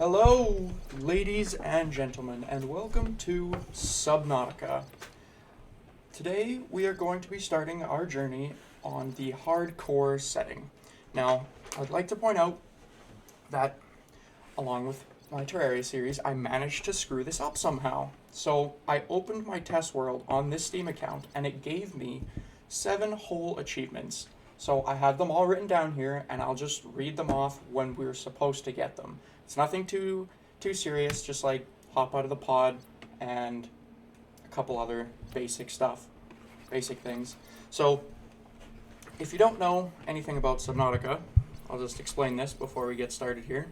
Hello, ladies and gentlemen, and welcome to Subnautica. Today, we are going to be starting our journey on the hardcore setting. Now, I'd like to point out that, along with my Terraria series, I managed to screw this up somehow. So, I opened my test world on this Steam account, and it gave me 7 whole achievements. So, I have them all written down here, and I'll just read them off when we're supposed to get them. It's nothing too serious, just like hop out of the pod and a couple other basic things. So, if you don't know anything about Subnautica, I'll just explain this before we get started here.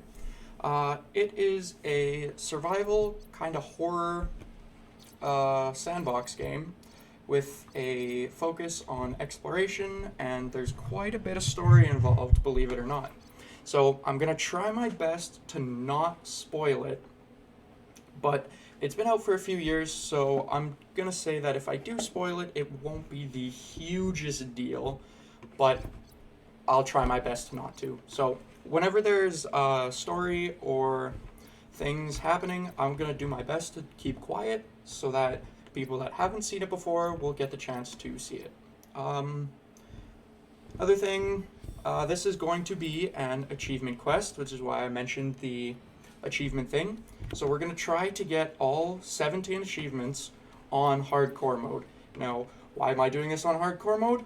It is a survival kind of horror sandbox game with a focus on exploration, and there's quite a bit of story involved, believe it or not. So I'm going to try my best to not spoil it, but it's been out for a few years, so I'm going to say that if I do spoil it, it won't be the hugest deal, but I'll try my best not to. So whenever there's a story or things happening, I'm going to do my best to keep quiet so that people that haven't seen it before will get the chance to see it. Other thing, this is going to be an achievement quest, which is why I mentioned the achievement thing. So we're going to try to get all 17 achievements on hardcore mode. Now, why am I doing this on hardcore mode?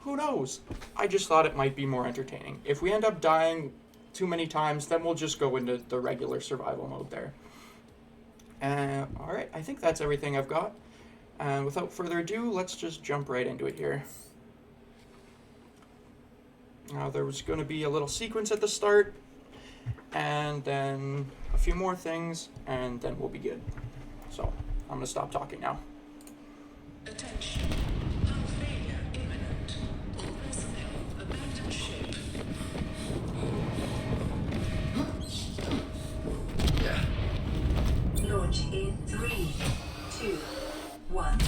Who knows? I just thought it might be more entertaining. If we end up dying too many times, then we'll just go into the regular survival mode there. Alright, I think that's everything I've got. And without further ado, let's just jump right into it here. Now, there was going to be a little sequence at the start, and then a few more things, and then we'll be good. So, I'm going to stop talking now. Attention. Hull failure imminent. All personnel abandon ship. Launch in 3, 2, 1.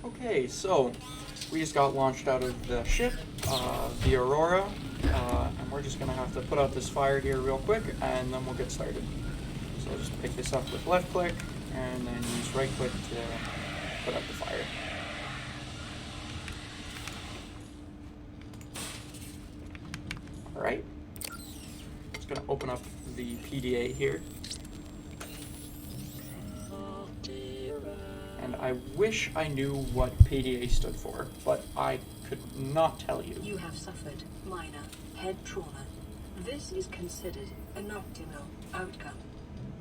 Okay, so we just got launched out of the ship, the Aurora, and we're just going to have to put out this fire here real quick, and then we'll get started. So I'll just pick this up with left click, and then use right click to put out the fire. Alright, just going to open up the PDA here. And I wish I knew what PDA stood for, but I could not tell you. You have suffered minor head trauma. This is considered an optimal outcome.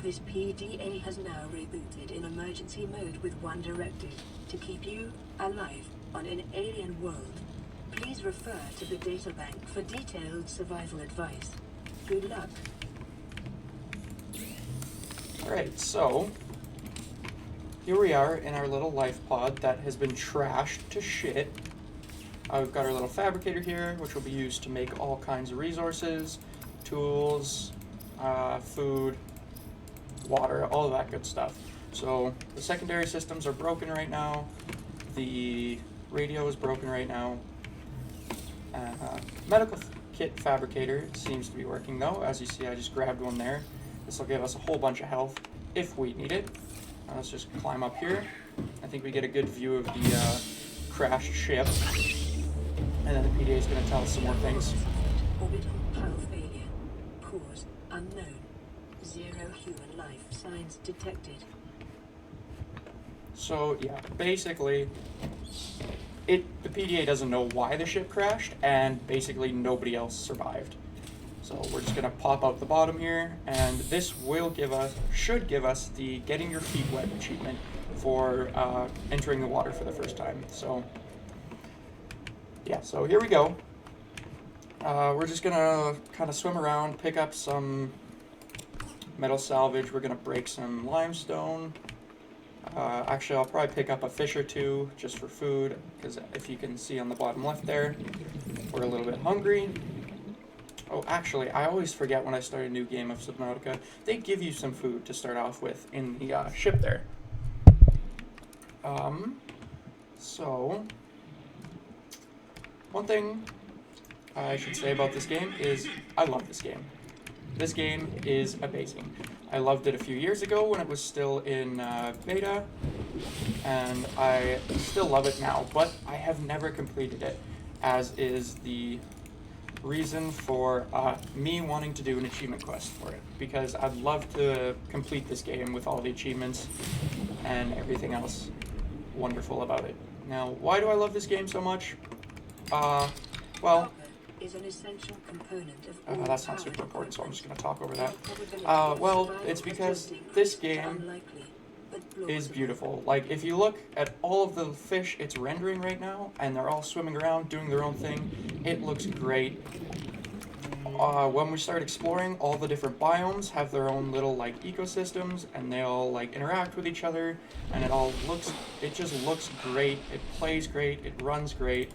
This PDA has now rebooted in emergency mode with one directive: to keep you alive on an alien world. Please refer to the databank for detailed survival advice. Good luck. Alright, so here we are in our little life pod that has been trashed to shit. We've got our little fabricator here, which will be used to make all kinds of resources, tools, food, water, all of that good stuff. So the secondary systems are broken right now. The radio is broken right now. Medical kit fabricator seems to be working though. As you see, I just grabbed one there. This will give us a whole bunch of health if we need it. Let's just climb up here. I think we get a good view of the crashed ship. And then the PDA is going to tell us some more things. Orbital hull failure. Cause unknown. 0 human life signs detected. So yeah, basically, the PDA doesn't know why the ship crashed, and basically nobody else survived. So we're just gonna pop out the bottom here, and this should give us the Getting Your Feet Wet achievement for entering the water for the first time. So yeah, so here we go. We're just gonna kind of swim around, pick up some Metal salvage, we're gonna break some limestone. Actually, I'll probably pick up a fish or two just for food, because if you can see on the bottom left there, we're a little bit hungry. Oh, actually, I always forget when I start a new game of Subnautica, they give you some food to start off with in the ship there. So, one thing I should say about this game is I love this game. This game is amazing. I loved it a few years ago when it was still in beta, and I still love it now, but I have never completed it, as is the reason for me wanting to do an achievement quest for it, because I'd love to complete this game with all the achievements and everything else wonderful about it. Now, why do I love this game so much? Well, is an essential component of that's not super important, so I'm just going to talk over that. Well, it's because this game is beautiful. Like, if you look at all of the fish it's rendering right now, and they're all swimming around, doing their own thing, it looks great. When we start exploring, all the different biomes have their own little, like, ecosystems, and they all, like, interact with each other, and it just looks great, it plays great, it runs great.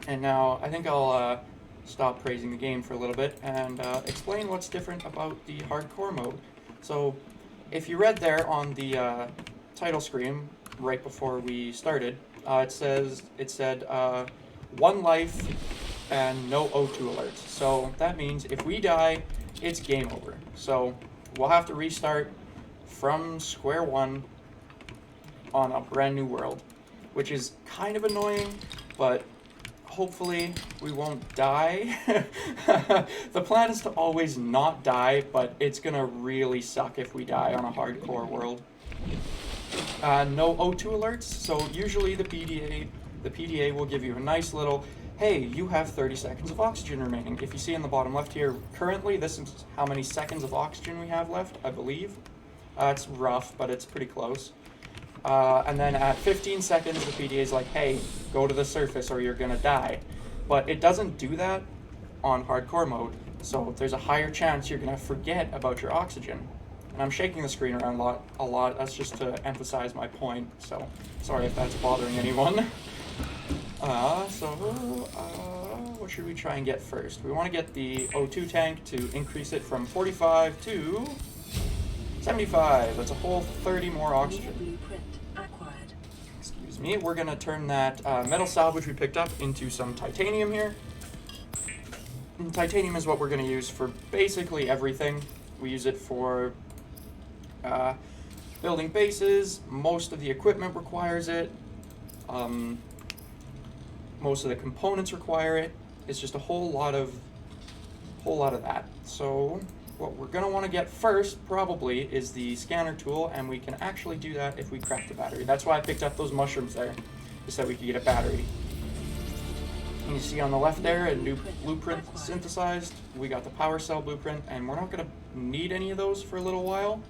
And now, I think I'll stop praising the game for a little bit and explain what's different about the hardcore mode. So, if you read there on the title screen right before we started, it said 1 life and no O2 alerts. So that means if we die, it's game over. So we'll have to restart from square one on a brand new world, which is kind of annoying, but hopefully we won't die. The plan is to always not die, but it's gonna really suck if we die on a hardcore world. No O2 alerts, so usually the PDA will give you a nice little, hey, you have 30 seconds of oxygen remaining. If you see in the bottom left here, currently this is how many seconds of oxygen we have left, I believe. It's rough, but it's pretty close. And then at 15 seconds, the PDA is like, hey, go to the surface or you're gonna die. But it doesn't do that on hardcore mode, so there's a higher chance you're gonna forget about your oxygen. And I'm shaking the screen around a lot. That's just to emphasize my point, so sorry if that's bothering anyone. What should we try and get first? We want to get the O2 tank to increase it from 45 to 75. That's a whole 30 more oxygen. Excuse me. We're going to turn that metal salvage we picked up into some titanium here. And titanium is what we're going to use for basically everything. We use it for building bases. Most of the equipment requires it. Most of the components require it. It's just a whole lot of that. So what we're gonna want to get first probably is the scanner tool, and we can actually do that if we craft a battery. That's why I picked up those mushrooms there, just so we could get a battery. And you see on the left there a new blueprint synthesized. We got the power cell blueprint, and we're not gonna need any of those for a little while.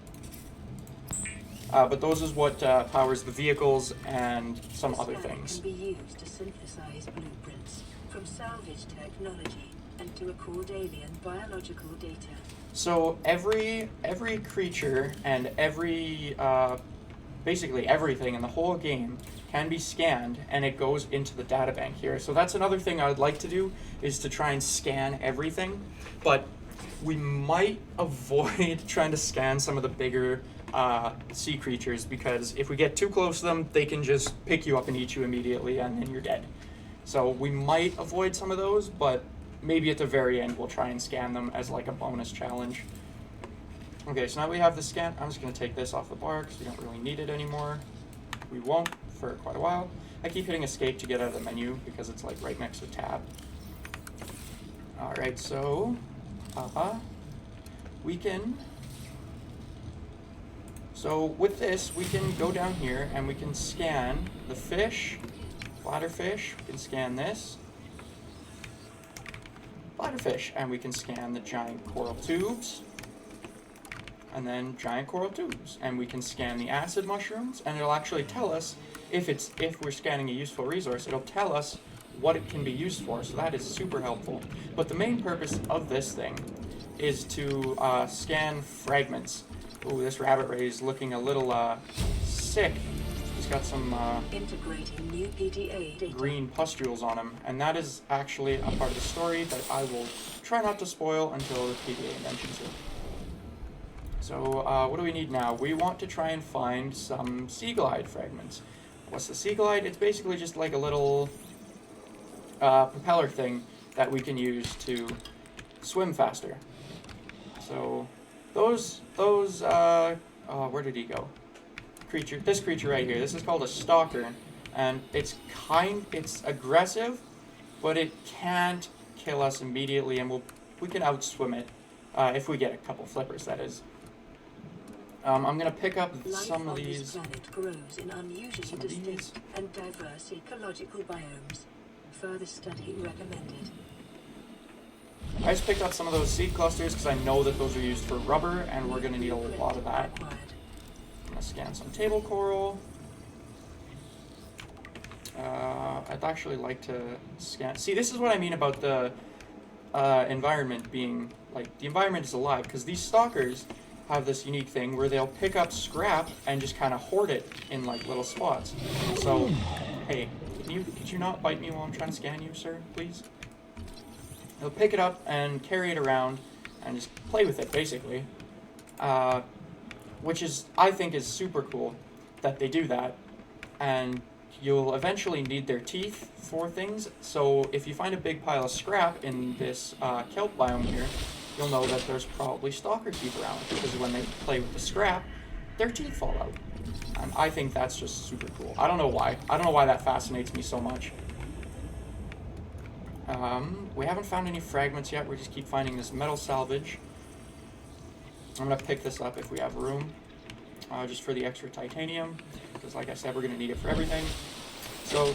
But those is what powers the vehicles and some other things. Can be used to synthesize blueprints from salvage technology and to record alien biological data. So every creature and basically everything in the whole game can be scanned, and it goes into the data bank here. So that's another thing I would like to do, is to try and scan everything, but we might avoid trying to scan some of the bigger sea creatures, because if we get too close to them, they can just pick you up and eat you immediately, and then you're dead. So we might avoid some of those, but maybe at the very end we'll try and scan them as like a bonus challenge. Okay, so now we have the scan. I'm just going to take this off the bar because we don't really need it anymore. We won't for quite a while. I keep hitting escape to get out of the menu because it's like right next to tab. Alright, so we can... So with this, we can go down here and we can scan the fish, bladderfish. We can scan this, bladderfish, and we can scan the giant coral tubes, and then giant coral tubes, and we can scan the acid mushrooms, and it'll actually tell us if we're scanning a useful resource. It'll tell us what it can be used for, so that is super helpful. But the main purpose of this thing is to scan fragments. Ooh, this rabbit ray is looking a little sick. He's got some Integrating new PDA data. green pustules on him, and that is actually a part of the story that I will try not to spoil until the PDA mentions it. So what do we need now? We want to try and find some sea glide fragments. What's the sea glide? It's basically just like a little propeller thing that we can use to swim faster. So those where did he go? This creature right here. This is called a stalker, and it's aggressive, but it can't kill us immediately, and we can outswim it if we get a couple flippers. That is. I'm gonna pick up some of these. Life on this planet grows in unusually distinct and diverse ecological biomes. Further study recommended. I just picked up some of those seed clusters because I know that those are used for rubber, and we're gonna need a lot of that. I'm gonna scan some table coral. I'd actually like to scan. See, this is what I mean about the environment being like the environment is alive, because these stalkers have this unique thing where they'll pick up scrap and just kind of hoard it in like little spots. So, hey, could you not bite me while I'm trying to scan you, sir, please? They'll pick it up and carry it around and just play with it, basically. Which is, I think, is super cool that they do that. And you'll eventually need their teeth for things. So if you find a big pile of scrap in this kelp biome here, you'll know that there's probably stalker teeth around, because when they play with the scrap, their teeth fall out. And I think that's just super cool. I don't know why. I don't know why that fascinates me so much. We haven't found any fragments yet. We just keep finding this metal salvage. I'm going to pick this up if we have room, just for the extra titanium, because like I said, we're going to need it for everything. So,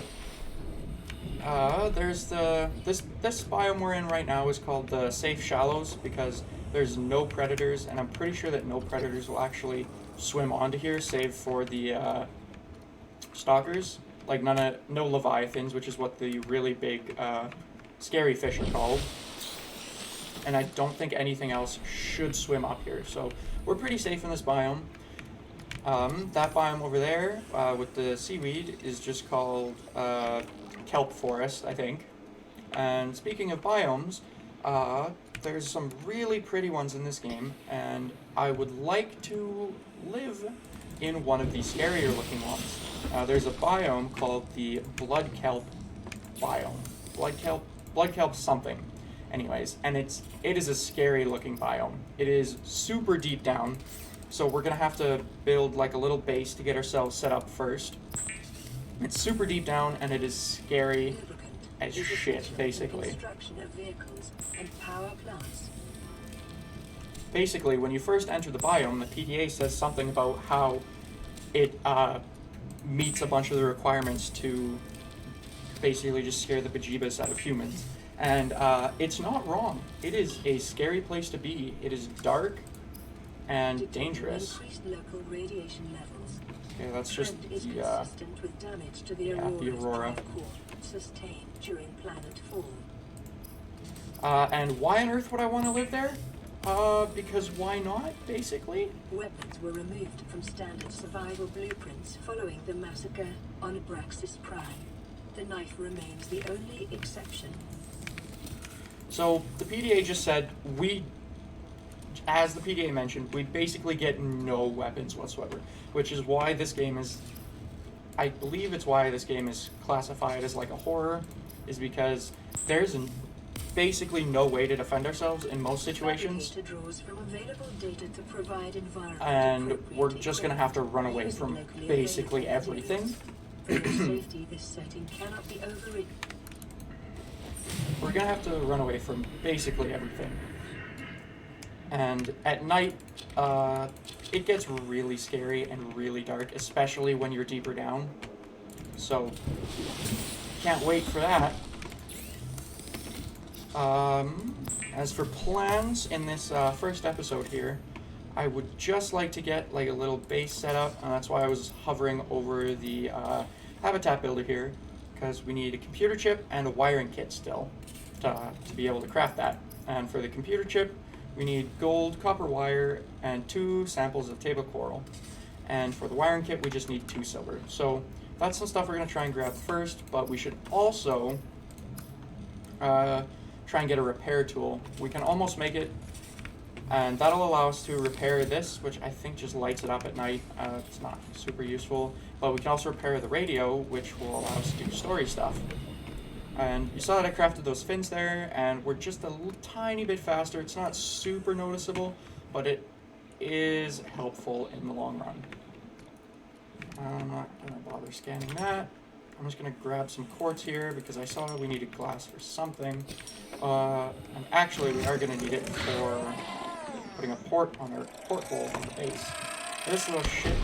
there's this biome we're in right now is called the Safe Shallows, because there's no predators, and I'm pretty sure that no predators will actually swim onto here, save for the stalkers. Like no leviathans, which is what the really big scary fish are called. And I don't think anything else should swim up here, so we're pretty safe in this biome. That biome over there with the seaweed is just called kelp forest, I think. And speaking of biomes, there's some really pretty ones in this game, and I would like to live in one of these scarier looking ones. There's a biome called the blood kelp biome. Blood kelp something. Anyways, and it is a scary looking biome. It is super deep down, so we're gonna have to build like a little base to get ourselves set up first. It's super deep down, and it is scary as shit, basically. Basically, when you first enter the biome, the PDA says something about how it meets a bunch of the requirements to basically just scare the bejeebus out of humans. And it's not wrong. It is a scary place to be. It is dark and dangerous. Okay, that's just the aurora. Sustained during planet fall. And why on earth would I want to live there? Because why not, basically? Weapons were removed from standard survival blueprints following the massacre on Abraxas Prime. The knife remains the only exception. So the PDA just said as the PDA mentioned, we basically get no weapons whatsoever, which is why this game is, I believe it's why this game is classified as like a horror, is because there's basically no way to defend ourselves in most situations. And we're just going to have to run away from basically everything. We're going to have to run away from basically everything. And at night, it gets really scary and really dark, especially when you're deeper down. So, can't wait for that. As for plans in this first episode here, I would just like to get like a little base set up, and that's why I was hovering over the habitat builder here, because we need a computer chip and a wiring kit still to be able to craft that. And for the computer chip, we need gold, copper wire, and 2 samples of table coral. And for the wiring kit, we just need 2 silver. So that's some stuff we're going to try and grab first, but we should also try and get a repair tool. We can almost make it, and that'll allow us to repair this, which I think just lights it up at night. It's not super useful, but we can also repair the radio, which will allow us to do story stuff. And you saw that I crafted those fins there, and we're just a little tiny bit faster. It's not super noticeable, but it is helpful in the long run. I'm not going to bother scanning that. I'm just going to grab some quartz here because I saw we needed glass for something. And actually, we are going to need it for putting a port on our porthole on the base. This little shit,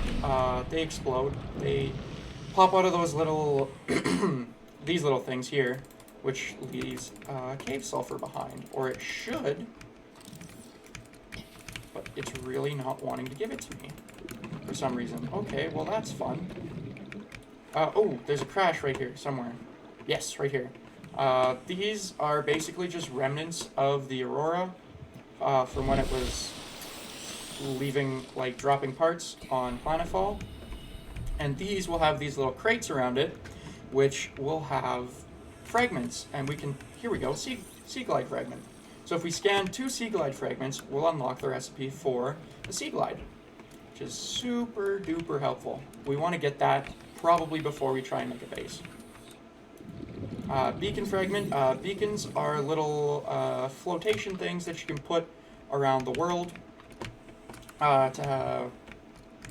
they explode. They pop out of those little, these little things here, which leaves cave sulfur behind. Or it should, but it's really not wanting to give it to me for some reason. Okay, well that's fun. Oh, there's a crash right here somewhere. Yes, right here. These are basically just remnants of the Aurora from when it was leaving, like, dropping parts on planetfall. And these will have these little crates around it, which will have fragments. And we can, here we go, sea glide fragment. So if we scan 2 sea glide fragments, we'll unlock the recipe for the sea glide, which is super duper helpful. We want to get that probably before we try and make a base. Beacon fragment. Beacons are little flotation things that you can put around the world to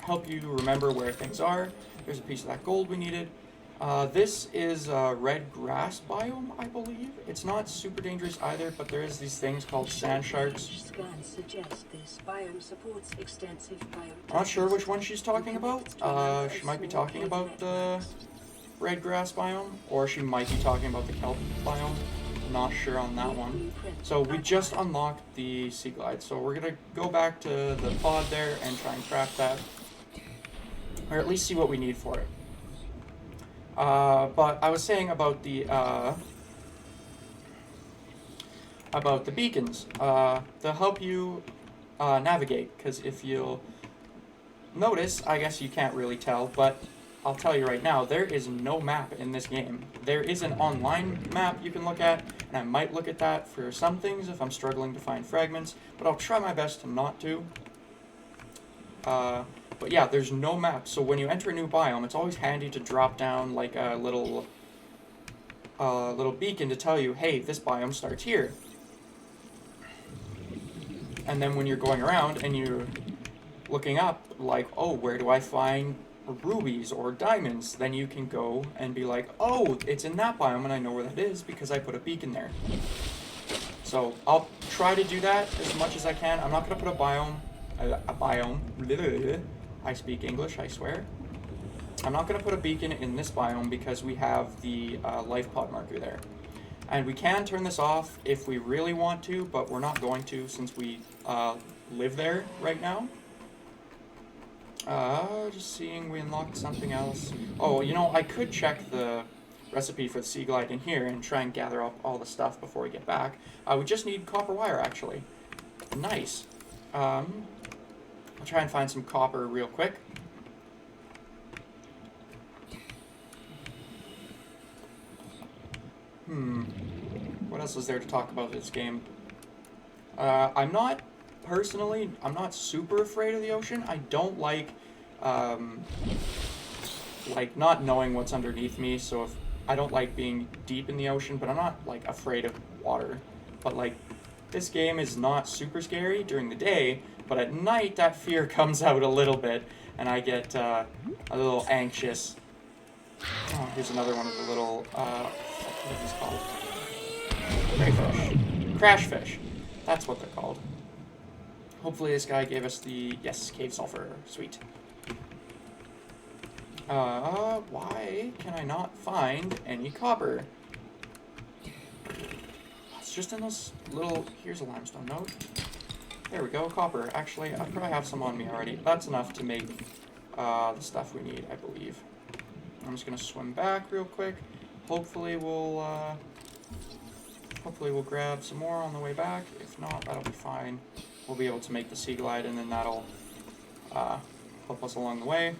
help you remember where things are. There's a piece of that gold we needed. This is a red grass biome, I believe. It's not super dangerous either, but there is these things called sand sharks. Scans suggest this biome supports extensive biome. I'm not sure which one she's talking about. She might be talking about the red grass biome, or she might be talking about the kelp biome. I'm not sure on that one. So we just unlocked the sea glide, so we're gonna go back to the pod there and try and craft that, or at least see what we need for it. But I was saying about the beacons. They'll help you navigate, because if you'll notice, I guess you can't really tell, but I'll tell you right now, there is no map in this game. There is an online map you can look at, and I might look at that for some things if I'm struggling to find fragments, but I'll try my best to not to. But yeah, there's no map, so when you enter a new biome, it's always handy to drop down like a little beacon to tell you, hey, this biome starts here. And then when you're going around and you're looking up, like, oh, where do I find rubies or diamonds? Then you can go and be like, oh, it's in that biome and I know where that is because I put a beacon there. So I'll try to do that as much as I can. I'm not going to put a biome. I speak English, I swear. I'm not going to put a beacon in this biome because we have the life pod marker there. And we can turn this off if we really want to, but we're not going to since we live there right now. Just seeing, we unlocked something else. Oh, you know, I could check the recipe for the sea glide in here and try and gather up all the stuff before we get back. We just need copper wire, actually. Nice. I'll try and find some copper real quick. What else is there to talk about this game? I'm not super afraid of the ocean. I don't like not knowing what's underneath me, so if I don't like being deep in the ocean, but I'm not like afraid of water. But like, this game is not super scary during the day, but at night that fear comes out a little bit, and I get a little anxious. Oh, here's another one of the little, what are these called? Crayfish. Crash fish. That's what they're called. Hopefully this guy gave us the, yes, cave sulfur. Sweet. Why can I not find any copper? It's just in those little, here's a limestone node. There we go, copper. Actually, I probably have some on me already. That's enough to make the stuff we need, I believe. I'm just gonna swim back real quick. Hopefully we'll Hopefully we'll grab some more on the way back. If not, that'll be fine. We'll be able to make the sea glide, and then that'll help us along the way.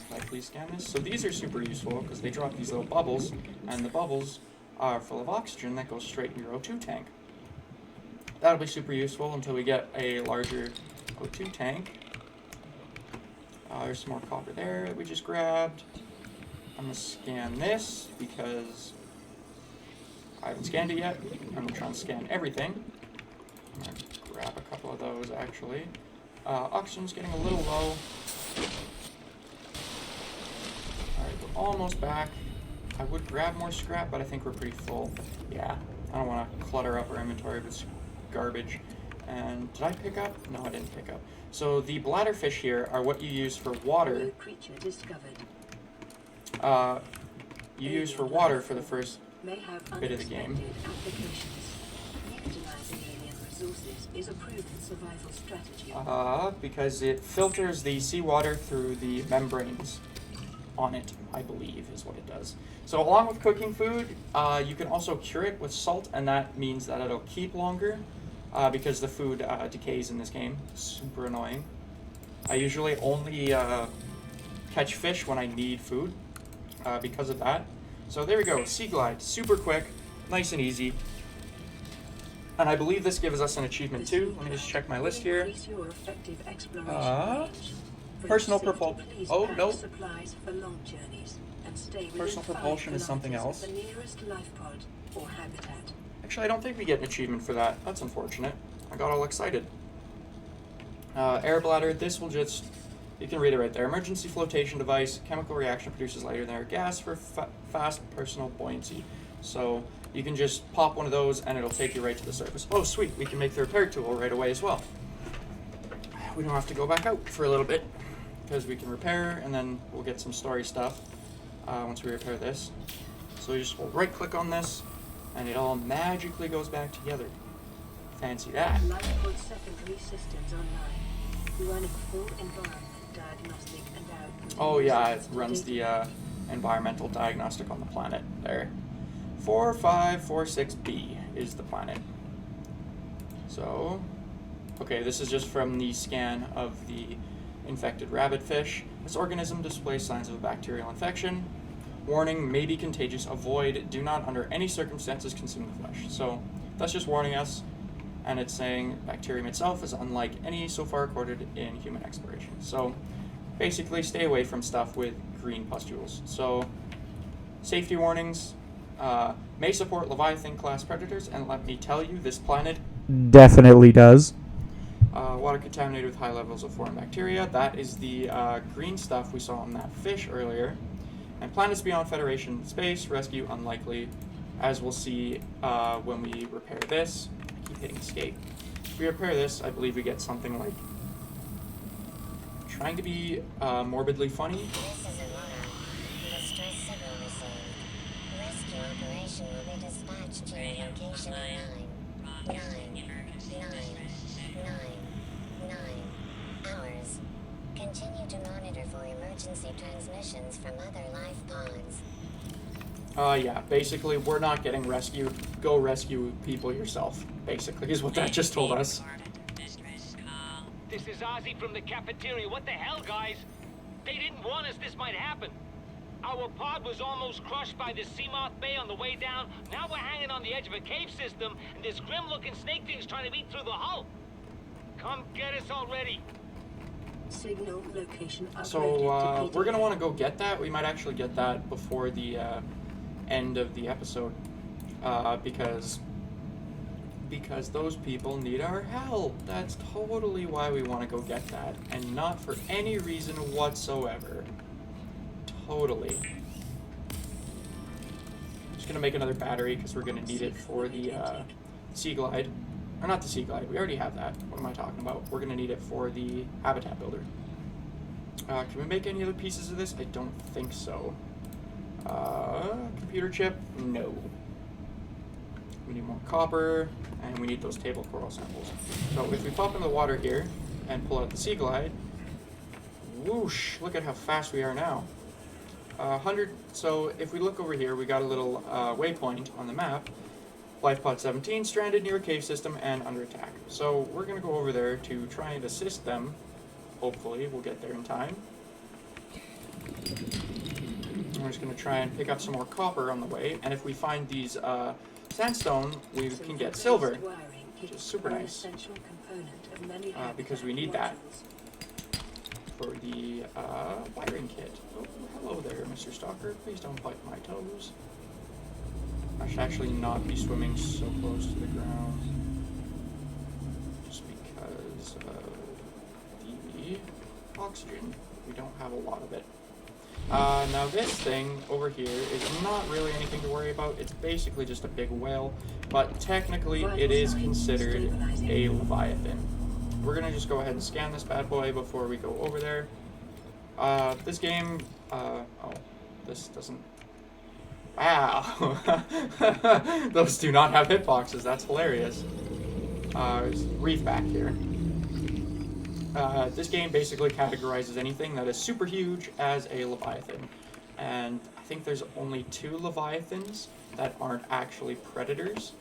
Can I please scan this? So these are super useful because they drop these little bubbles, and the bubbles are full of oxygen that goes straight in your O2 tank. That'll be super useful until we get a larger O2 tank. There's some more copper there that we just grabbed. I'm going to scan this because I haven't scanned it yet. I'm going to try and scan everything. I'm going to grab a couple of those actually. Oxygen's getting a little low. Alright, we're almost back. I would grab more scrap, but I think we're pretty full. Yeah, I don't want to clutter up our inventory with garbage. And did I pick up? No, I didn't pick up. So the bladderfish here are what you use for water. New creature discovered. You use for water for the first May have bit of the game. applications. Utilizing alien resources is a proven survival strategy. Because it filters the seawater through the membranes on it, I believe, is what it does. So along with cooking food, you can also cure it with salt, and that means that it'll keep longer because the food decays in this game. Super annoying. I usually only catch fish when I need food because of that. So there we go, Sea Glide, super quick, nice and easy. And I believe this gives us an achievement too. Let me just check my list here. Personal propulsion. Oh, no. Personal propulsion is something else. Actually, I don't think we get an achievement for that. That's unfortunate. I got all excited. Air bladder, this will just, you can read it right there. Emergency flotation device, chemical reaction produces lighter than air gas for fast personal buoyancy. So you can just pop one of those and it'll take you right to the surface. Oh, sweet, we can make the repair tool right away as well. We don't have to go back out for a little bit because we can repair and then we'll get some story stuff once we repair this. So you just hold right click on this and it all magically goes back together. Fancy that. Lifeboat secondary systems online. Running full environment diagnostic and output. Oh yeah, it runs the environmental diagnostic on the planet there. 4546b is the planet. So, okay, this is just from the scan of the infected rabbitfish. This organism displays signs of a bacterial infection. Warning, may be contagious. Avoid, do not under any circumstances consume the flesh. So that's just warning us, and it's saying bacterium itself is unlike any so far recorded in human exploration. So basically stay away from stuff with green pustules. So safety warnings, may support Leviathan class predators, and let me tell you, this planet definitely does. Water contaminated with high levels of foreign bacteria. That is the green stuff we saw on that fish earlier. And planets beyond Federation space, rescue unlikely, as we'll see when we repair this. I keep hitting escape. If we repair this, I believe we get something like, trying to be morbidly funny. This is Aurora. Distress signal received. Rescue operation will be dispatched to your location in 9 hours. Continue to monitor for emergency transmissions from other life pods. Yeah, basically, we're not getting rescued. Go rescue people yourself, basically, is what that just told us. This is Ozzy from the cafeteria. What the hell, guys? They didn't warn us this might happen. Our pod was almost crushed by the Seamoth Bay on the way down. Now we're hanging on the edge of a cave system, and this grim-looking snake thing's trying to eat through the hull. Come get us already. Signal location uploaded So, to we're going to want to go get that. We might actually get that before the end of the episode, because those people need our help. That's totally why we want to go get that, and not for any reason whatsoever. Totally. I'm just going to make another battery because we're going to need it for the Sea Glide. Or not the Sea Glide, we already have that. What am I talking about? We're going to need it for the Habitat Builder. Can we make any other pieces of this? I don't think so. Computer chip? No. We need more copper, and we need those table coral samples. So if we pop into the water here and pull out the Sea Glide, whoosh, look at how fast we are now. 100, so if we look over here, we got a little waypoint on the map. Life pod 17 stranded near a cave system and under attack. So we're going to go over there to try and assist them. Hopefully we'll get there in time. We're just going to try and pick up some more copper on the way, and if we find these sandstone, we can get silver, which is super nice, because we need that for the wiring kit. Oh, hello there, Mr. Stalker. Please don't bite my toes. I should actually not be swimming so close to the ground, just because the oxygen, we don't have a lot of it. Now this thing over here is not really anything to worry about. It's basically just a big whale, but technically it is considered a leviathan. We're gonna just go ahead and scan this bad boy before we go over there. This game, oh, this doesn't, wow. Those do not have hitboxes, that's hilarious. There's reef back here. This game basically categorizes anything that is super huge as a leviathan, and I think there's only 2 leviathans that aren't actually predators,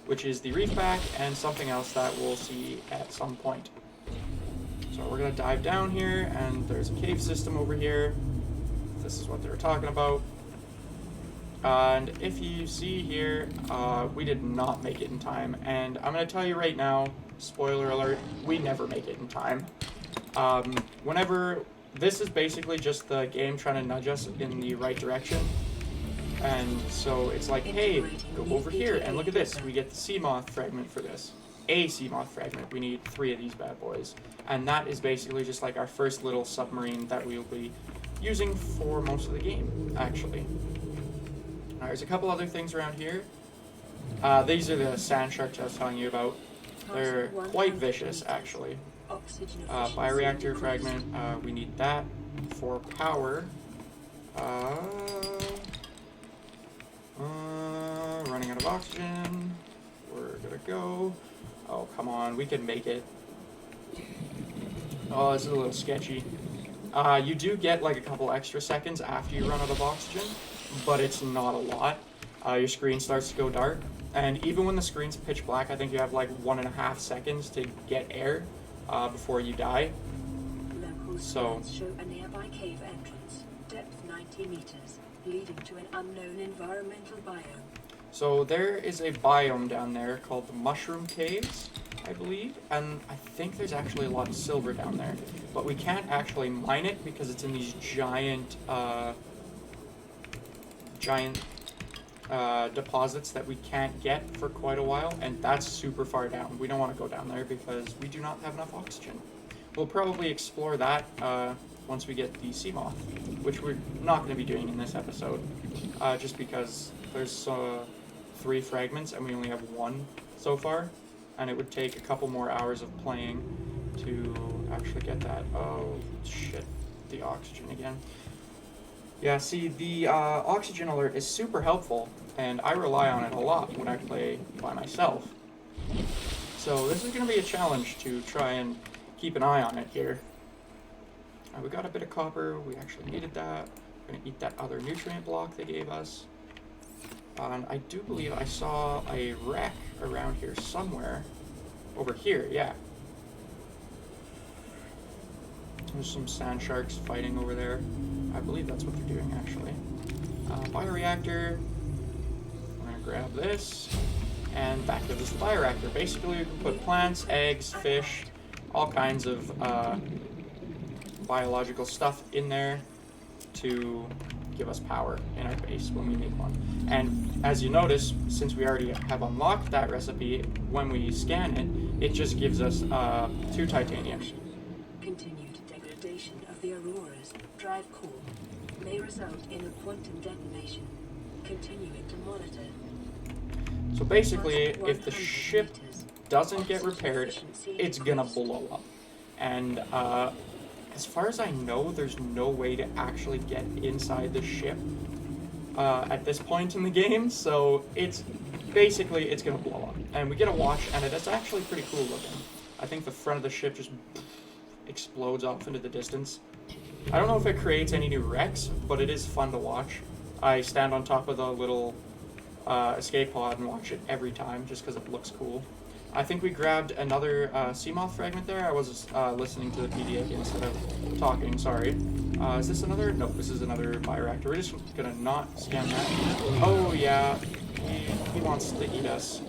which is the reefback and something else that we'll see at some point. So we're gonna dive down here, and there's a cave system over here. This is what they were talking about. And if you see here, we did not make it in time, and I'm gonna tell you right now, spoiler alert, we never make it in time. This is basically just the game trying to nudge us in the right direction. And so it's like, hey, go over here and look at this. We get the sea moth fragment for this. A sea moth fragment. We need 3 of these bad boys. And that is basically just like our first little submarine that we'll be using for most of the game, actually. There's a couple other things around here. These are the sand sharks I was telling you about. They're quite vicious, actually. Bioreactor fragment, we need that for power. Running out of oxygen. We're gonna go. Oh, come on, we can make it. Oh, this is a little sketchy. You do get like a couple extra seconds after you run out of oxygen, but it's not a lot. Your screen starts to go dark, and even when the screen's pitch black, I think you have like 1.5 seconds to get air before you die. So Show a nearby cave entrance, depth 90 meters, leading to an unknown environmental biome. So there is a biome down there called the Mushroom Caves, I believe, and I think there's actually a lot of silver down there, but we can't actually mine it because it's in these giant deposits that we can't get for quite a while, and that's super far down. We don't want to go down there because we do not have enough oxygen. We'll probably explore that once we get the sea moth, which we're not going to be doing in this episode, just because there's 3 fragments and we only have 1 so far, and it would take a couple more hours of playing to actually get that. Oh shit, the oxygen again. Yeah, see, the oxygen alert is super helpful, and I rely on it a lot when I play by myself. So this is going to be a challenge to try and keep an eye on it here. We got a bit of copper, we actually needed that. We're going to eat that other nutrient block they gave us. And I do believe I saw a wreck around here somewhere. Over here, yeah. There's some sand sharks fighting over there. I believe that's what they're doing, actually. Bioreactor. I'm going to grab this. And back to this bioreactor. Basically, you can put plants, eggs, fish, all kinds of biological stuff in there to give us power in our base when we need one. And as you notice, since we already have unlocked that recipe, when we scan it, it just gives us 2 titanium. Continued degradation of the Aurora's drive core may result in a quantum detonation. Continuing to monitor. So basically, if the ship doesn't get repaired, it's gonna blow up. And as far as I know, there's no way to actually get inside the ship at this point in the game, so it's basically, it's gonna blow up. And we get a watch, and it's actually pretty cool looking. I think the front of the ship just explodes off into the distance. I don't know if it creates any new wrecks, but it is fun to watch. I stand on top of the little escape pod and watch it every time just because it looks cool. I think we grabbed another Seamoth fragment there. I was listening to the PDA instead of talking, sorry. Is this another? No, this is another bioreactor. We're just gonna not scan that. Oh yeah, he wants to eat us.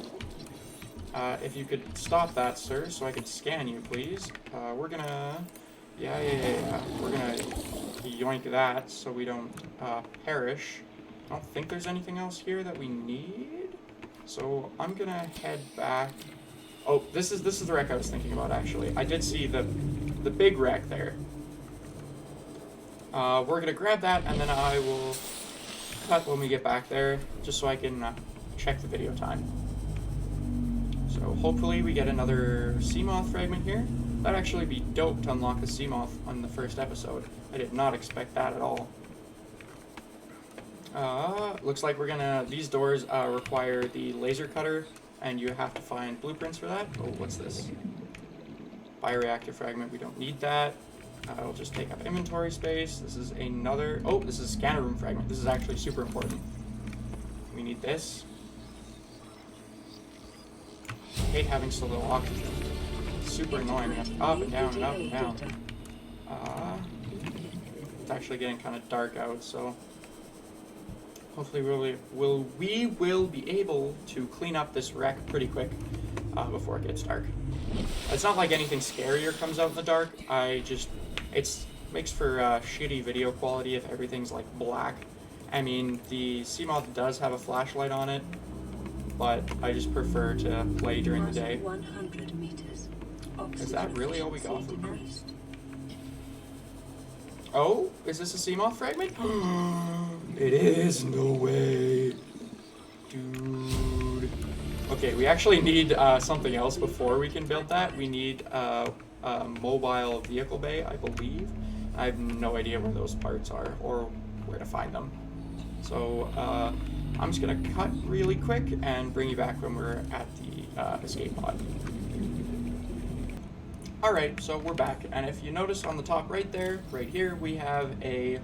If you could stop that, sir, so I could scan you, please. We're gonna... Yeah. We're gonna yoink that so we don't perish. I don't think there's anything else here that we need. So I'm gonna head back. Oh, this is the wreck I was thinking about, actually. I did see the big wreck there. We're gonna grab that, and then I will cut when we get back there, just so I can check the video time. So hopefully we get another Seamoth fragment here. That'd actually be dope to unlock the Seamoth on the first episode. I did not expect that at all. Looks like we're gonna... These doors require the laser cutter, and you have to find blueprints for that. Oh, what's this? Bioreactor fragment, we don't need that. It'll just take up inventory space. This is another... Oh, this is a scanner room fragment. This is actually super important. We need this. I hate having so little oxygen. It's super annoying. We have to up and down and up and down. It's actually getting kind of dark out, so... Hopefully we will be able to clean up this wreck pretty quick before it gets dark. It's not like anything scarier comes out in the dark. It makes for shitty video quality if everything's like black. I mean, the Seamoth does have a flashlight on it, but I just prefer to play during the day. 100 meters. Is that really all we got from her? Oh, is this a Seamoth fragment? It is, no way. Dude. Okay, we actually need something else before we can build that. We need a mobile vehicle bay, I believe. I have no idea where those parts are or where to find them. So I'm just gonna cut really quick and bring you back when we're at the escape pod. Alright, so we're back, and if you notice on the top right there, right here, we have a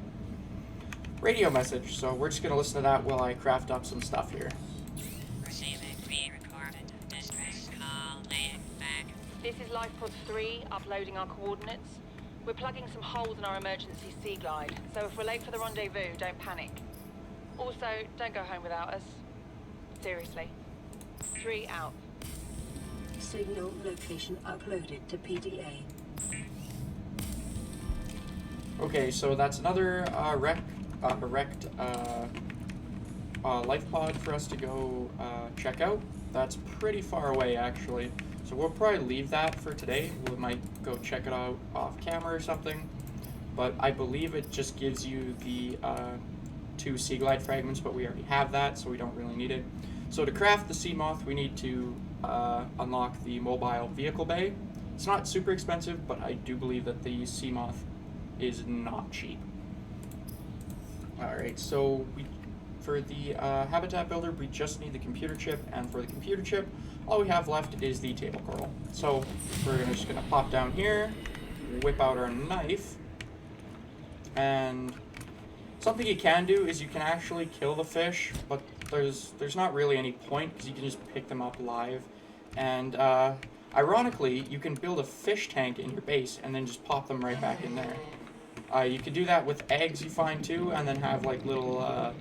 radio message. So we're just going to listen to that while I craft up some stuff here. Receiving pre-recorded distress call laying back. This is Life Pod 3, uploading our coordinates. We're plugging some holes in our emergency sea glide, so if we're late for the rendezvous, don't panic. Also, don't go home without us. Seriously. 3 out. Signal location uploaded to PDA. Okay, so that's another wrecked life pod for us to go check out. That's pretty far away, actually. So we'll probably leave that for today. We might go check it out off camera or something. But I believe it just gives you the 2 sea glide fragments, but we already have that, so we don't really need it. So to craft the Seamoth, we need to unlock the mobile vehicle bay. It's not super expensive, but I do believe that the Seamoth is not cheap. Alright, so for the habitat builder, we just need the computer chip, and for the computer chip, all we have left is the table coral. So we're just gonna pop down here, whip out our knife, and something you can do is you can actually kill the fish, but there's not really any point because you can just pick them up live. And ironically, you can build a fish tank in your base and then just pop them right back in there. You could do that with eggs you find too, and then have like little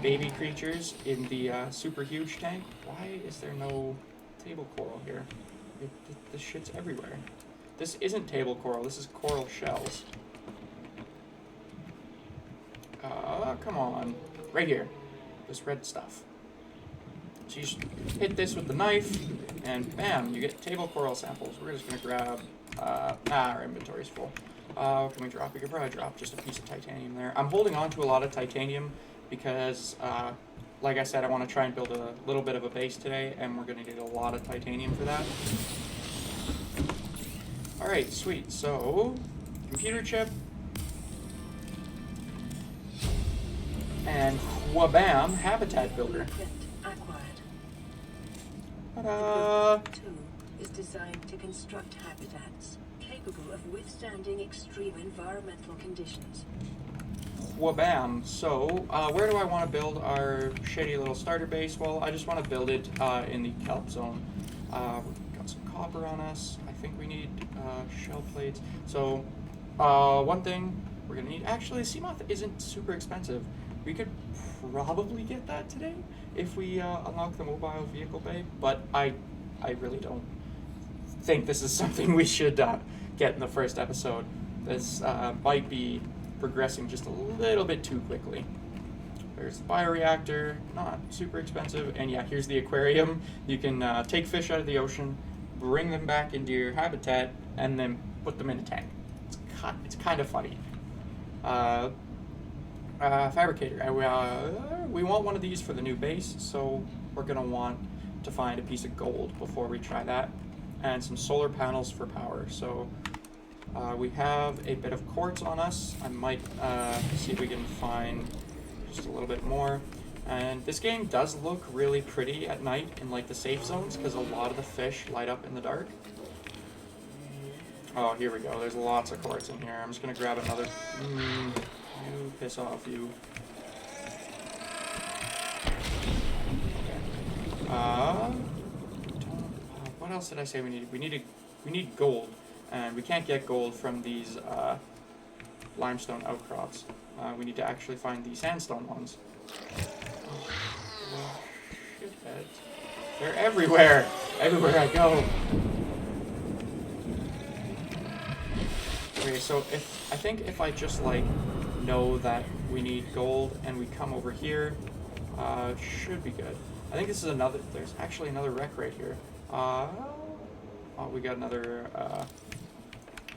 baby creatures in the super huge tank. Why is there no table coral here? This shit's everywhere. This isn't table coral, this is coral shells. Come on. Right here. This red stuff. So you just hit this with the knife, and bam, you get table coral samples. We're just gonna grab, our inventory's full. What can we drop? We could probably drop just a piece of titanium there. I'm holding on to a lot of titanium because, like I said, I want to try and build a little bit of a base today, and we're gonna need a lot of titanium for that. Alright, sweet. So, computer chip. And whabam, habitat builder. Blueprint acquired. Ta-da! The tool is designed to construct habitats capable of withstanding extreme environmental conditions. Wabam. So, where do I want to build our shady little starter base? Well, I just want to build it in the kelp zone. We've got some copper on us. I think we need shell plates. So, one thing we're going to need... Actually, Seamoth isn't super expensive. We could probably get that today if we unlock the mobile vehicle bay, but I really don't think this is something we should get in the first episode. This might be progressing just a little bit too quickly. There's the bioreactor, not super expensive, and yeah, here's the aquarium. You can take fish out of the ocean, bring them back into your habitat, and then put them in a tank. It's kind of funny. Fabricator. We want one of these for the new base, so we're gonna want to find a piece of gold before we try that, and some solar panels for power. So we have a bit of quartz on us. I might see if we can find just a little bit more. And this game does look really pretty at night in like the safe zones because a lot of the fish light up in the dark. Oh, here we go. There's lots of quartz in here. I'm just gonna grab another. You piss off, you. Okay. What else did I say we needed? We need gold, and we can't get gold from these limestone outcrops. We need to actually find the sandstone ones. Oh, well, shitheads. They're everywhere. Everywhere I go. Okay, so I think if I just like know that we need gold and we come over here, it should be good. I think this is another. There's actually another wreck right here. Oh, we got another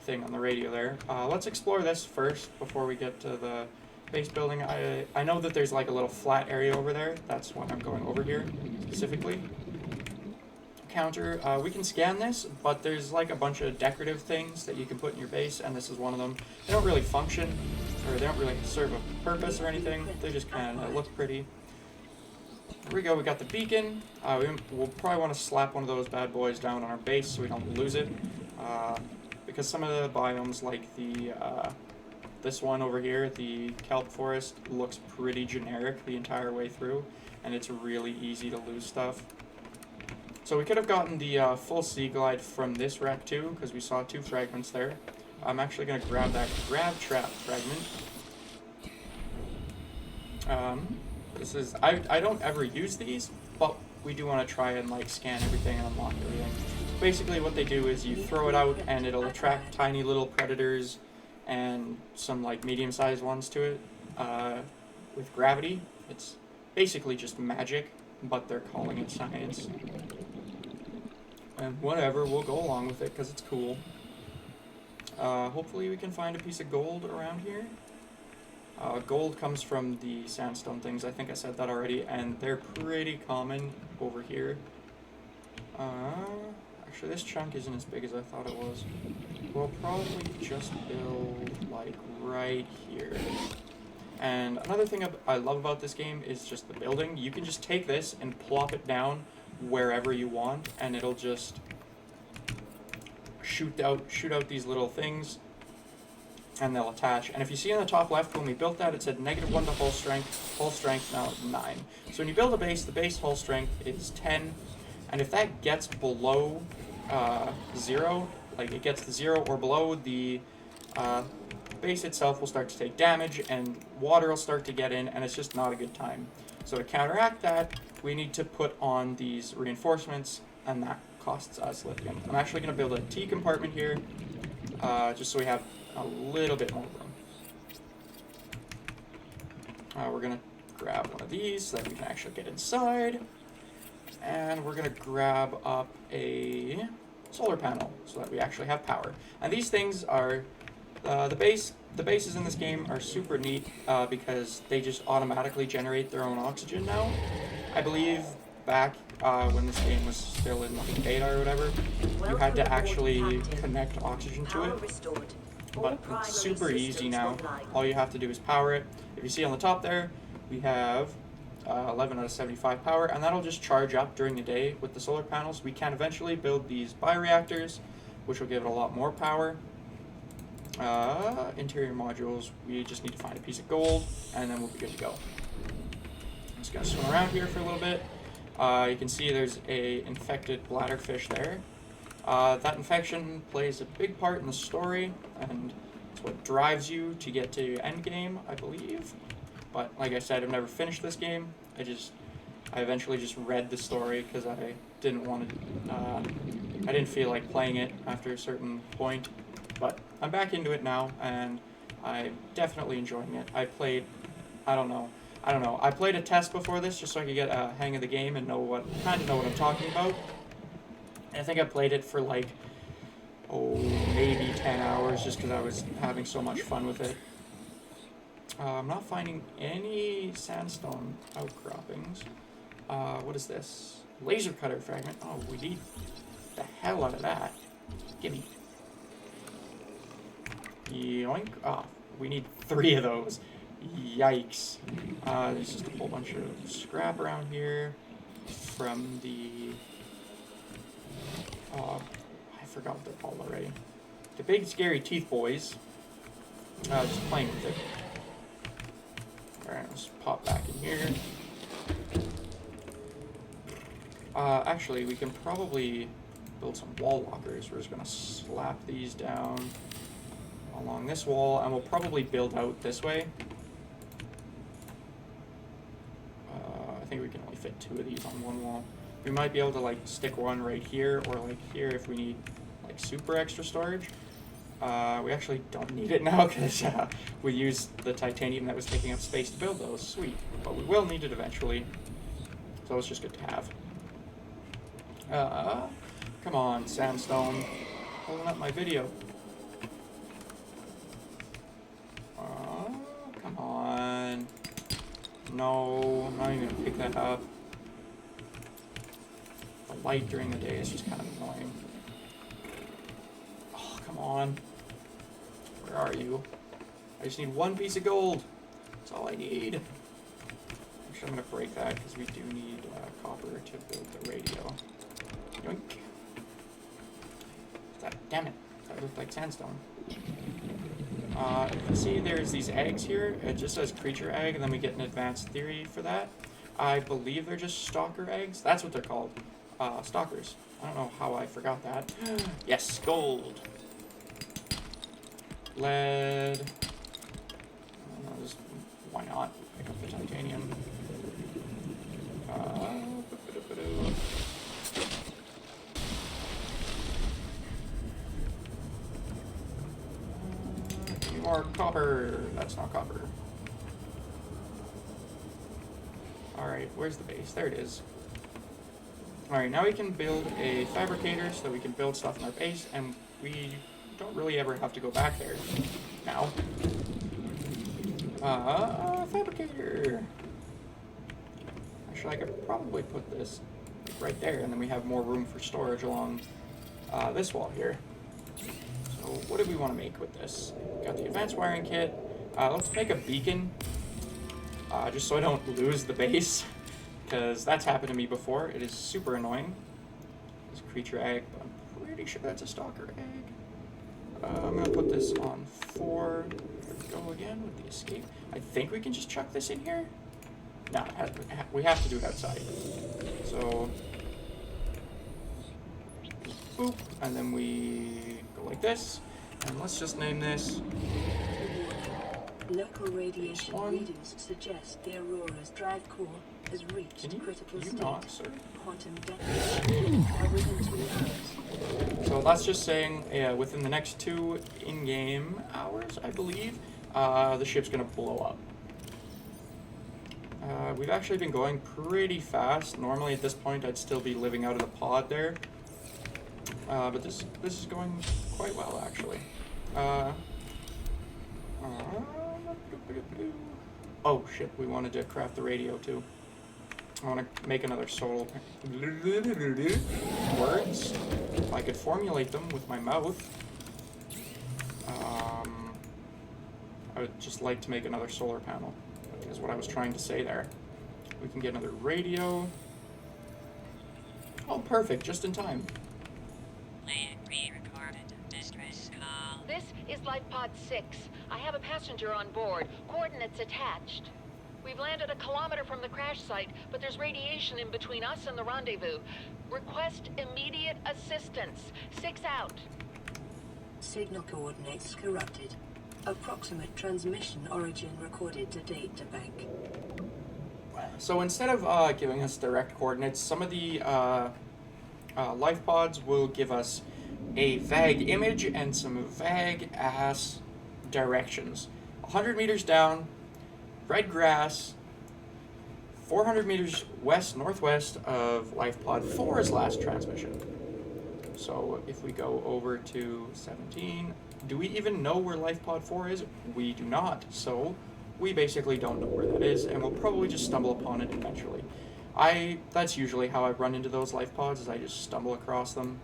thing on the radio there. Let's explore this first before we get to the base building. I know that there's like a little flat area over there. That's why I'm going over here specifically. Counter. We can scan this, but there's like a bunch of decorative things that you can put in your base, and this is one of them. They don't really function, or they don't really serve a purpose or anything. They just kind of look pretty. Here we go. We got the beacon. We'll probably want to slap one of those bad boys down on our base so we don't lose it, because some of the biomes, like the this one over here, the kelp forest, looks pretty generic the entire way through, and it's really easy to lose stuff. So we could have gotten the full sea glide from this wreck too, because we saw 2 fragments there. I'm actually going to grab that grab trap fragment. This is I don't ever use these, but we do want to try and like scan everything and unlock everything. Basically what they do is you throw it out and it'll attract tiny little predators and some like medium-sized ones to it with gravity. It's basically just magic, but they're calling it science. And whatever, we'll go along with it because it's cool. Hopefully we can find a piece of gold around here. Gold comes from the sandstone things, I think I said that already, and they're pretty common over here. Actually this chunk isn't as big as I thought it was. We'll probably just build like right here. And another thing I love about this game is just the building. You can just take this and plop it down wherever you want, and it'll just shoot out these little things, and they'll attach. And if you see on the top left, when we built that, it said -1 to hull strength, now it's 9. So when you build a base, the base hull strength is 10, and if that gets below 0, like it gets to 0 or below, the base itself will start to take damage, and water will start to get in, and it's just not a good time. So to counteract that, we need to put on these reinforcements, and that costs us lithium. I'm actually going to build a T compartment here, just so we have a little bit more room. We're going to grab one of these so that we can actually get inside, and we're going to grab up a solar panel so that we actually have power. And these things are the bases in this game are super neat because they just automatically generate their own oxygen now. I believe back when this game was still in like beta or whatever, you had to actually connect oxygen to it. But it's super easy now. All you have to do is power it. If you see on the top there, we have 11 out of 75 power, and that'll just charge up during the day with the solar panels. We can eventually build these bioreactors, which will give it a lot more power. Interior modules, we just need to find a piece of gold, and then we'll be good to go. I'm just gonna swim around here for a little bit. You can see there's a infected bladderfish there. That infection plays a big part in the story, and it's what drives you to get to endgame, I believe. But like I said, I've never finished this game. I eventually just read the story because I didn't want to. I didn't feel like playing it after a certain point. But I'm back into it now, and I'm definitely enjoying it. I played, I don't know. I played a test before this just so I could get a hang of the game and kind of know what I'm talking about. And I think I played it for like, maybe 10 hours just because I was having so much fun with it. I'm not finding any sandstone outcroppings. What is this? Laser cutter fragment. Oh, we need the hell out of that. Gimme. Yoink. Ah, we need 3 of those. Yikes. There's just a whole bunch of scrap around here from the... I forgot what they're called already. The big scary teeth boys. Just playing with it. Alright, let's pop back in here. Actually, we can probably build some wall walkers. We're just going to slap these down along this wall, and we'll probably build out this way. I think we can only fit 2 of these on one wall. We might be able to like stick one right here or like here if we need like super extra storage. We actually don't need it now because we used the titanium that was taking up space to build those. Sweet. But we will need it eventually. So it's just good to have. Come on, sandstone. Pulling up my video. Come on. No, I'm not even gonna pick that up. The light during the day is just kind of annoying. Oh, come on. Where are you? I just need 1 piece of gold. That's all I need. Actually, I'm gonna break that because we do need copper to build the radio. Yoink. Damn it. That looked like sandstone. You can see there's these eggs here. It just says creature egg, and then we get an advanced theory for that. I believe they're just stalker eggs. That's what they're called. Stalkers. I don't know how I forgot that. Yes, gold. Lead. Just, why not? Pick up the titanium. More copper. That's not copper. Alright, where's the base? There it is. Alright, now we can build a fabricator so that we can build stuff in our base, and we don't really ever have to go back there now. Fabricator. Actually, I could probably put this right there, and then we have more room for storage along this wall here. So what do we want to make with this? Got the advanced wiring kit. Let's make a beacon, just so I don't lose the base, because that's happened to me before. It is super annoying. It's a creature egg, but I'm pretty sure that's a stalker egg. I'm going to put this on 4. There we go again with the escape. I think we can just chuck this in here. No, we have to do it outside. So, boop, and then we go like this. And let's just name this. Local radiation readings suggest the Aurora's drive core has reached critical state. Not, sir? Quantum detonation within 2 hours. So that's just saying, within the next 2 in-game hours, I believe, the ship's gonna blow up. We've actually been going pretty fast. Normally at this point I'd still be living out of the pod there. But this is going quite well actually. Oh shit, we wanted to craft the radio too. I want to make another solar words. If I could formulate them with my mouth. I would just like to make another solar panel, is what I was trying to say there. We can get another radio. Oh, perfect, just in time. This is Life Pod 6. I have a passenger on board. Coordinates attached. We've landed a kilometer from the crash site, but there's radiation in between us and the rendezvous. Request immediate assistance. 6 out. Signal coordinates corrupted. Approximate transmission origin recorded to data bank. So instead of giving us direct coordinates, some of the life pods will give us a vague image and some vague ass directions. 100 meters down, red grass, 400 meters west-northwest of life pod 4's last transmission. So if we go over to 17, do we even know where life pod 4 is? We do not, so we basically don't know where that is, and we'll probably just stumble upon it eventually. That's usually how I run into those life pods, is I just stumble across them.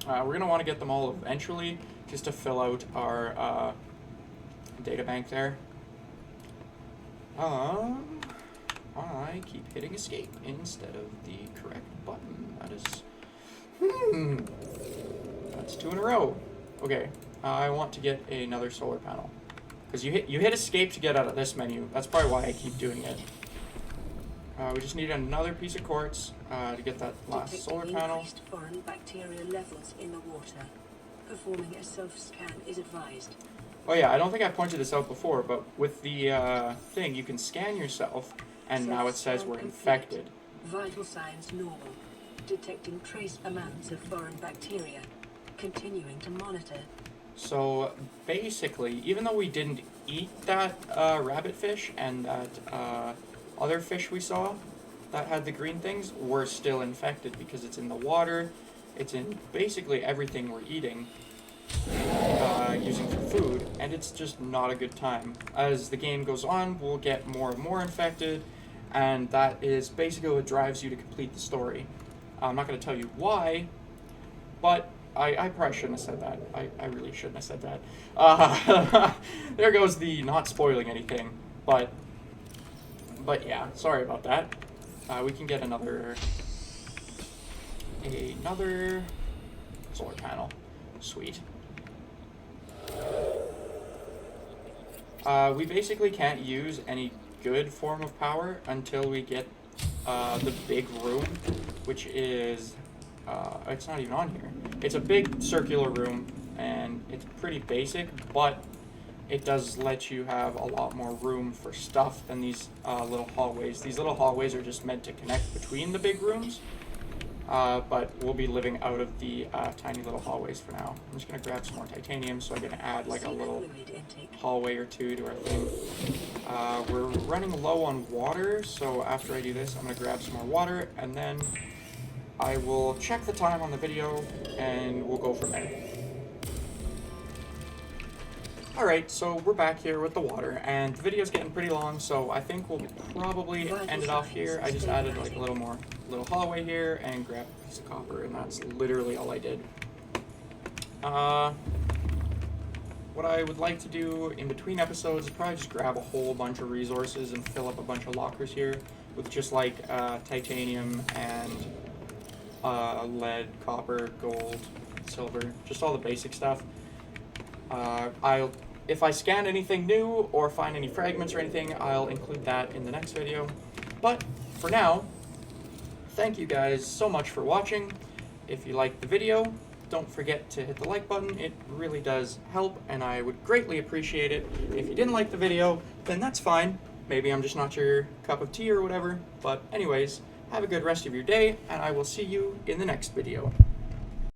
We're going to want to get them all eventually, just to fill out our data bank there. I keep hitting escape instead of the correct button. That is... That's 2 in a row. Okay, I want to get another solar panel. Because you hit escape to get out of this menu. That's probably why I keep doing it. We just need another piece of quartz to get that last solar panel. Increased foreign bacteria levels in the water. Performing a self-scan is advised. Oh yeah, I don't think I pointed this out before, but with the thing, you can scan yourself, and now it says we're infected. Vital signs normal. Detecting trace amounts of foreign bacteria. Continuing to monitor. So basically, even though we didn't eat that rabbit fish and that other fish we saw that had the green things, we're still infected because it's in the water, it's in basically everything we're eating, using for food, and it's just not a good time. As the game goes on, we'll get more and more infected, and that is basically what drives you to complete the story. I'm not going to tell you why, but I probably shouldn't have said that. I really shouldn't have said that. There goes the not spoiling anything, but yeah, sorry about that. We can get another solar panel. Sweet. We basically can't use any good form of power until we get the big room, which is it's not even on here. It's a big circular room, and it's pretty basic, but it does let you have a lot more room for stuff than these little hallways. These little hallways are just meant to connect between the big rooms, but we'll be living out of the tiny little hallways for now. I'm just going to grab some more titanium, so I'm going to add like a little hallway or two to our thing. We're running low on water, so after I do this, I'm going to grab some more water, and then I will check the time on the video, and we'll go from there. Alright, so we're back here with the water, and the video's getting pretty long, so I think we'll probably end it off here. I just added like a little hallway here, and grabbed a piece of copper, and that's literally all I did. What I would like to do in between episodes is probably just grab a whole bunch of resources and fill up a bunch of lockers here with just like titanium and lead, copper, gold, silver, just all the basic stuff. If I scan anything new or find any fragments or anything, I'll include that in the next video. But for now, thank you guys so much for watching. If you liked the video, don't forget to hit the like button. It really does help, and I would greatly appreciate it. If you didn't like the video, then that's fine. Maybe I'm just not your cup of tea or whatever. But anyways, have a good rest of your day, and I will see you in the next video.